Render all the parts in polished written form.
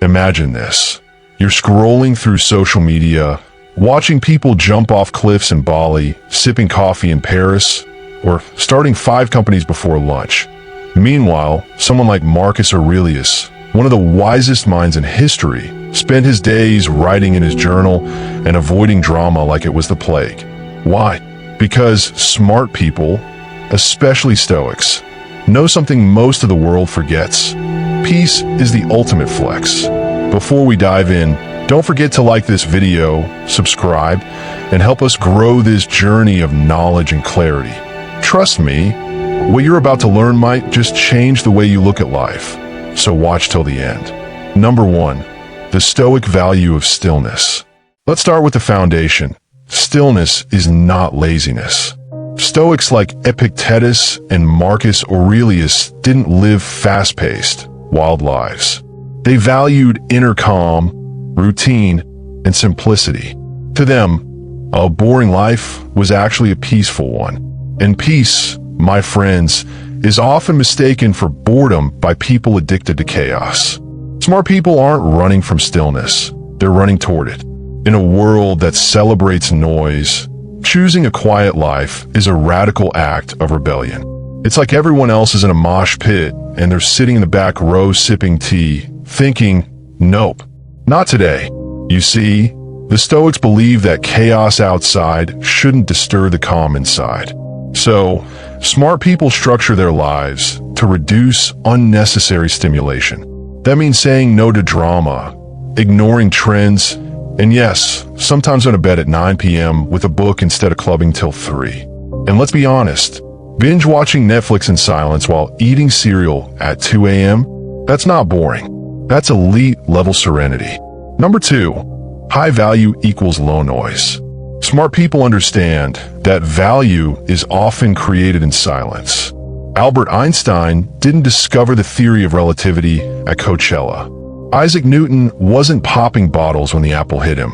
Imagine this. You're scrolling through social media, watching people jump off cliffs in Bali, sipping coffee in Paris, or starting 5 companies before lunch. Meanwhile, someone like Marcus Aurelius, one of the wisest minds in history, spent his days writing in his journal and avoiding drama like it was the plague. Why? Because smart people, especially Stoics, know something most of the world forgets. Peace is the ultimate flex. Before we dive in, don't forget to like this video, subscribe, and help us grow this journey of knowledge and clarity. Trust me, what you're about to learn might just change the way you look at life. So watch till the end. Number 1, the Stoic value of stillness. Let's start with the foundation. Stillness is not laziness. Stoics like Epictetus and Marcus Aurelius didn't live fast-paced, wild lives. They valued inner calm, routine, and simplicity. To them, a boring life was actually a peaceful one. And peace, my friends, is often mistaken for boredom by people addicted to chaos. Smart people aren't running from stillness, they're running toward it. In a world that celebrates noise, choosing a quiet life is a radical act of rebellion. It's like everyone else is in a mosh pit and they're sitting in the back row sipping tea, thinking, nope, not today. You see, the Stoics believe that chaos outside shouldn't disturb the calm inside. So, smart people structure their lives to reduce unnecessary stimulation. That means saying no to drama, ignoring trends, and yes, sometimes going to bed at 9 p.m. with a book instead of clubbing till 3. And let's be honest, binge watching Netflix in silence while eating cereal at 2 a.m., that's not boring. That's elite level serenity. Number 2, high value equals low noise. Smart people understand that value is often created in silence. Albert Einstein didn't discover the theory of relativity at Coachella. Isaac Newton wasn't popping bottles when the apple hit him.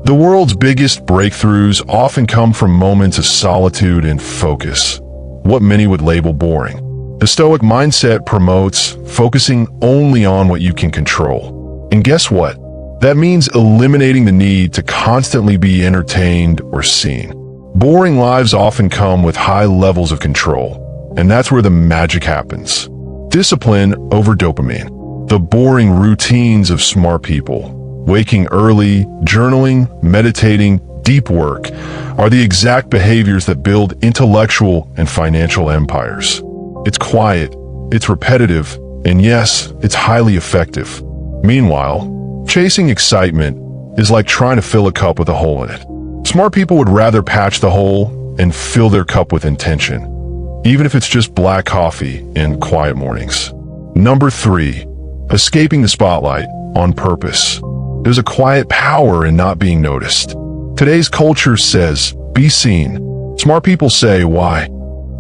The world's biggest breakthroughs often come from moments of solitude and focus, what many would label boring. The Stoic mindset promotes focusing only on what you can control. And guess what? That means eliminating the need to constantly be entertained or seen. Boring lives often come with high levels of control, and that's where the magic happens. Discipline over dopamine. The boring routines of smart people, waking early, journaling, meditating, deep work, are the exact behaviors that build intellectual and financial empires. It's quiet, it's repetitive, and yes, it's highly effective. Meanwhile, chasing excitement is like trying to fill a cup with a hole in it. Smart people would rather patch the hole and fill their cup with intention, even if it's just black coffee and quiet mornings. Number 3, escaping the spotlight on purpose. There's a quiet power in not being noticed. Today's culture says, be seen. Smart people say, why?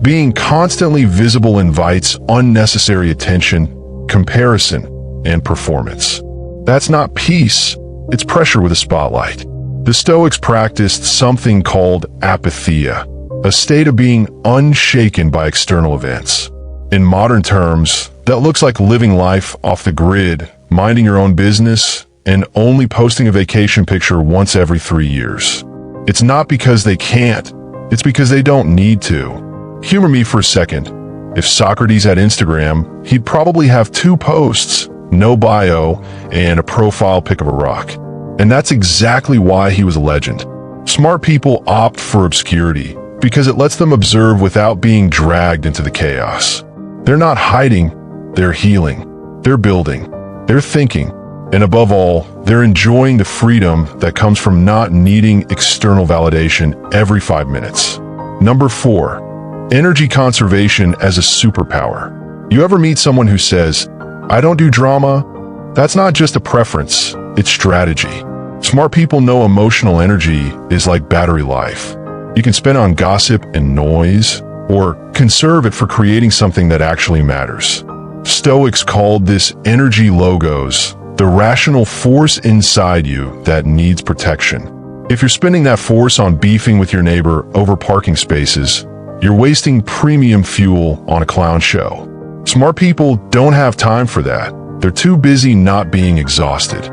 Being constantly visible invites unnecessary attention, comparison, and performance. That's not peace, it's pressure with a spotlight. The Stoics practiced something called apatheia, a state of being unshaken by external events. In modern terms, that looks like living life off the grid, minding your own business, and only posting a vacation picture once every 3 years. It's not because they can't, it's because they don't need to. Humor me for a second. If Socrates had Instagram, he'd probably have 2 posts, no bio, and a profile pic of a rock. And that's exactly why he was a legend. Smart people opt for obscurity because it lets them observe without being dragged into the chaos. They're not hiding, they're healing, they're building, they're thinking, and above all, they're enjoying the freedom that comes from not needing external validation every 5 minutes. Number 4, energy conservation as a superpower. You ever meet someone who says, I don't do drama? That's not just a preference, it's strategy. Smart people know emotional energy is like battery life. You can spend it on gossip and noise, or conserve it for creating something that actually matters. Stoics called this energy logos, the rational force inside you that needs protection. If you're spending that force on beefing with your neighbor over parking spaces, you're wasting premium fuel on a clown show. Smart people don't have time for that. They're too busy not being exhausted.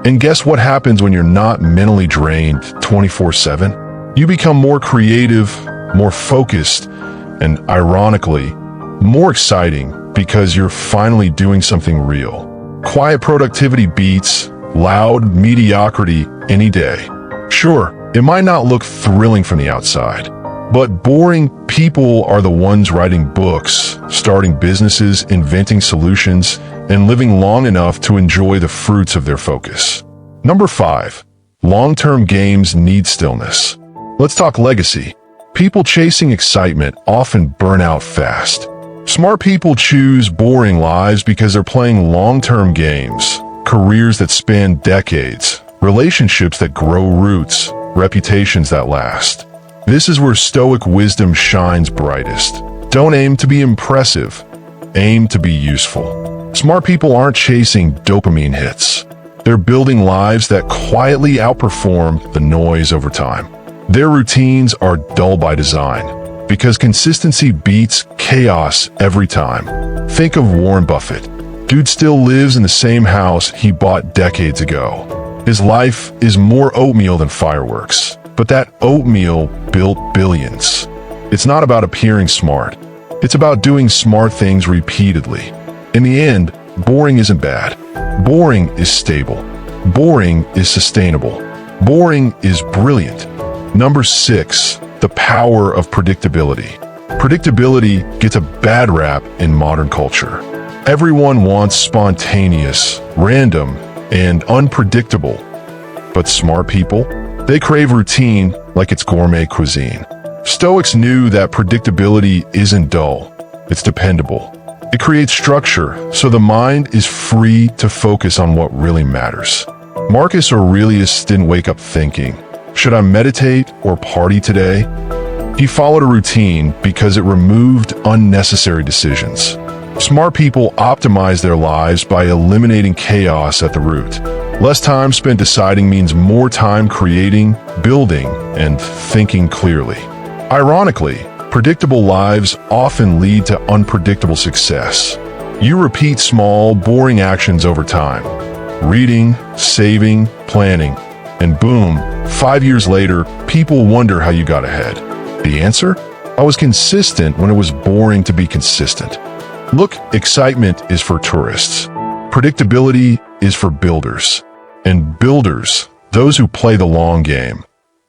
And guess what happens when you're not mentally drained 24/7? You become more creative, more focused, and ironically, more exciting because you're finally doing something real. Quiet productivity beats loud mediocrity any day. Sure, it might not look thrilling from the outside, but boring people are the ones writing books, starting businesses, inventing solutions, and living long enough to enjoy the fruits of their focus. Number 5. Long-term games need stillness. Let's talk legacy. People chasing excitement often burn out fast. Smart people choose boring lives because they're playing long-term games, careers that span decades, relationships that grow roots, reputations that last. This is where Stoic wisdom shines brightest. Don't aim to be impressive, aim to be useful. Smart people aren't chasing dopamine hits. They're building lives that quietly outperform the noise over time. Their routines are dull by design, because consistency beats chaos every time. Think of Warren Buffett. Dude still lives in the same house he bought decades ago. His life is more oatmeal than fireworks, but that oatmeal built billions. It's not about appearing smart. It's about doing smart things repeatedly. In the end, boring isn't bad. Boring is stable. Boring is sustainable. Boring is brilliant. Number 6, the power of predictability. Predictability gets a bad rap in modern culture. Everyone wants spontaneous, random, and unpredictable. But smart people, they crave routine like it's gourmet cuisine. Stoics knew that predictability isn't dull, it's dependable. It creates structure, so the mind is free to focus on what really matters. Marcus Aurelius didn't wake up thinking, should I meditate or party today? He followed a routine because it removed unnecessary decisions. Smart people optimize their lives by eliminating chaos at the root. Less time spent deciding means more time creating, building, and thinking clearly. Ironically, predictable lives often lead to unpredictable success. You repeat small, boring actions over time. Reading, saving, planning, and boom, 5 years later, people wonder how you got ahead. The answer? I was consistent when it was boring to be consistent. Look, excitement is for tourists. Predictability is for builders. And builders, those who play the long game,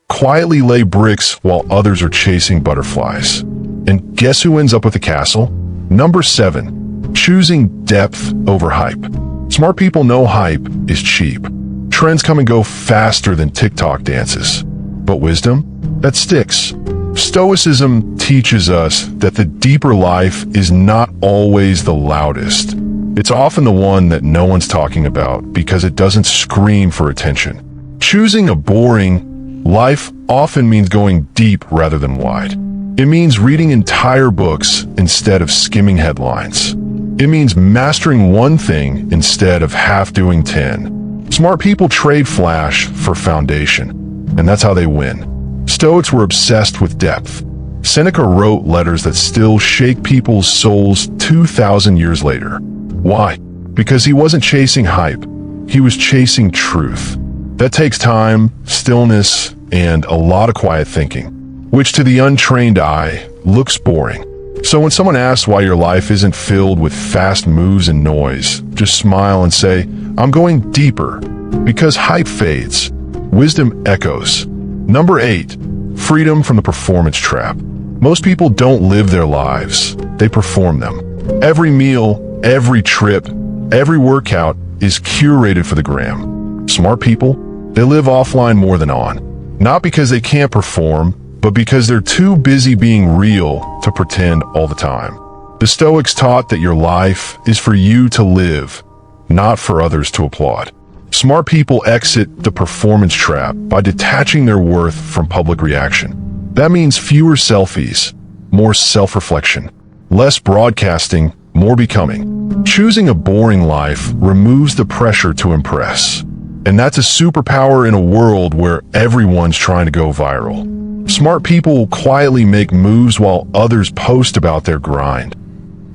quietly lay bricks while others are chasing butterflies. And guess who ends up with the castle? Number 7, choosing depth over hype. Smart people know hype is cheap. Trends come and go faster than TikTok dances. But wisdom? That sticks. Stoicism teaches us that the deeper life is not always the loudest. It's often the one that no one's talking about because it doesn't scream for attention. Choosing a boring life often means going deep rather than wide. It means reading entire books instead of skimming headlines. It means mastering one thing instead of half doing 10. Smart people trade flash for foundation, and that's how they win. Stoics were obsessed with depth. Seneca wrote letters that still shake people's souls 2,000 years later. Why? Because he wasn't chasing hype. He was chasing truth. That takes time, stillness, and a lot of quiet thinking, which to the untrained eye looks boring. So when someone asks why your life isn't filled with fast moves and noise, just smile and say, I'm going deeper, because hype fades, wisdom echoes. Number 8, freedom from the performance trap. Most people don't live their lives, they perform them. Every meal, every trip, every workout is curated for the gram. Smart people, they live offline more than on. Not because they can't perform, but because they're too busy being real to pretend all the time. The Stoics taught that your life is for you to live, not for others to applaud. Smart people exit the performance trap by detaching their worth from public reaction. That means fewer selfies, more self-reflection, less broadcasting, more becoming. Choosing a boring life removes the pressure to impress. And that's a superpower in a world where everyone's trying to go viral. Smart people quietly make moves while others post about their grind.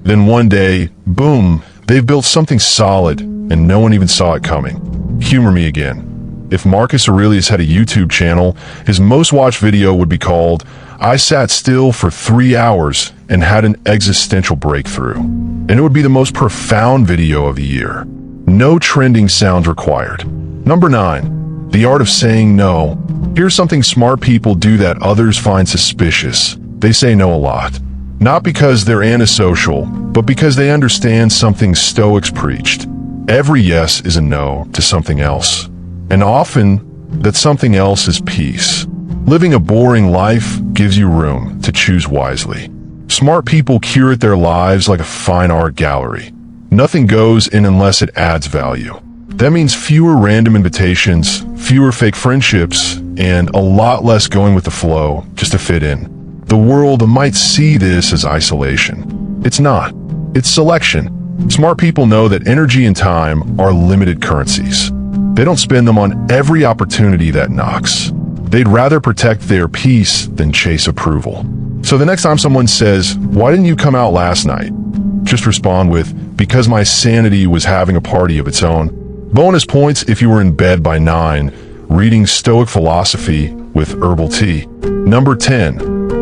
Then one day, boom, They've built something solid, and no one even saw it coming. Humor me again. If Marcus Aurelius had a YouTube channel, his most watched video would be called, "I sat still for 3 hours and had an existential breakthrough." And it would be the most profound video of the year. No trending sounds required. Number 9. The art of saying no. Here's something smart people do that others find suspicious. They say no a lot. Not because they're antisocial, but because they understand something Stoics preached. Every yes is a no to something else. And often, that something else is peace. Living a boring life gives you room to choose wisely. Smart people curate their lives like a fine art gallery. Nothing goes in unless it adds value. That means fewer random invitations, fewer fake friendships, and a lot less going with the flow just to fit in. The world might see this as isolation. It's not. It's selection. Smart people know that energy and time are limited currencies. They don't spend them on every opportunity that knocks. They'd rather protect their peace than chase approval. So the next time someone says, "Why didn't you come out last night?" just respond with, "Because my sanity was having a party of its own." Bonus points if you were in bed by 9, reading Stoic Philosophy with herbal tea. Number 10,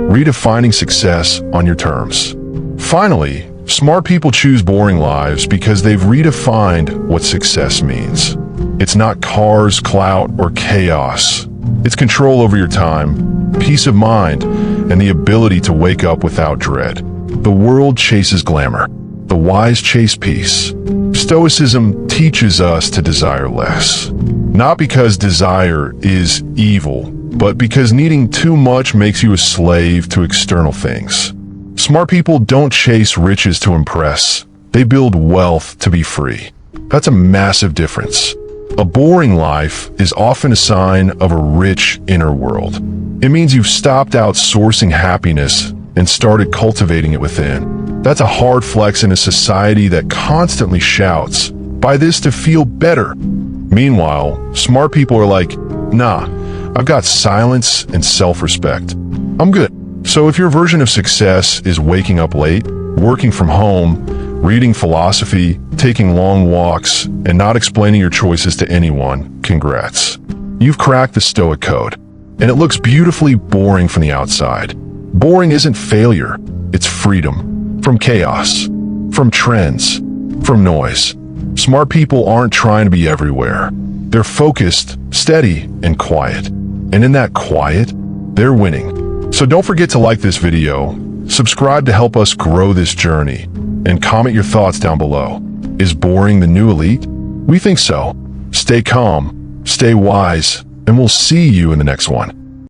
redefining success on your terms. Finally, smart people choose boring lives because they've redefined what success means. It's not cars, clout, or chaos. It's control over your time, peace of mind, and the ability to wake up without dread. The world chases glamour. The wise chase peace. Stoicism teaches us to desire less. Not because desire is evil, but because needing too much makes you a slave to external things. Smart people don't chase riches to impress. They build wealth to be free. That's a massive difference. A boring life is often a sign of a rich inner world. It means you've stopped outsourcing happiness and started cultivating it within. That's a hard flex in a society that constantly shouts, "Buy this to feel better." Meanwhile, smart people are like, "Nah, I've got silence and self-respect. I'm good." So if your version of success is waking up late, working from home, reading philosophy, taking long walks, and not explaining your choices to anyone, congrats. You've cracked the Stoic code, and it looks beautifully boring from the outside. Boring isn't failure, it's freedom. From chaos, from trends, from noise. Smart people aren't trying to be everywhere. They're focused, steady, and quiet. And in that quiet, they're winning. So don't forget to like this video, subscribe to help us grow this journey, and comment your thoughts down below. Is boring the new elite? We think so. Stay calm, stay wise, and we'll see you in the next one.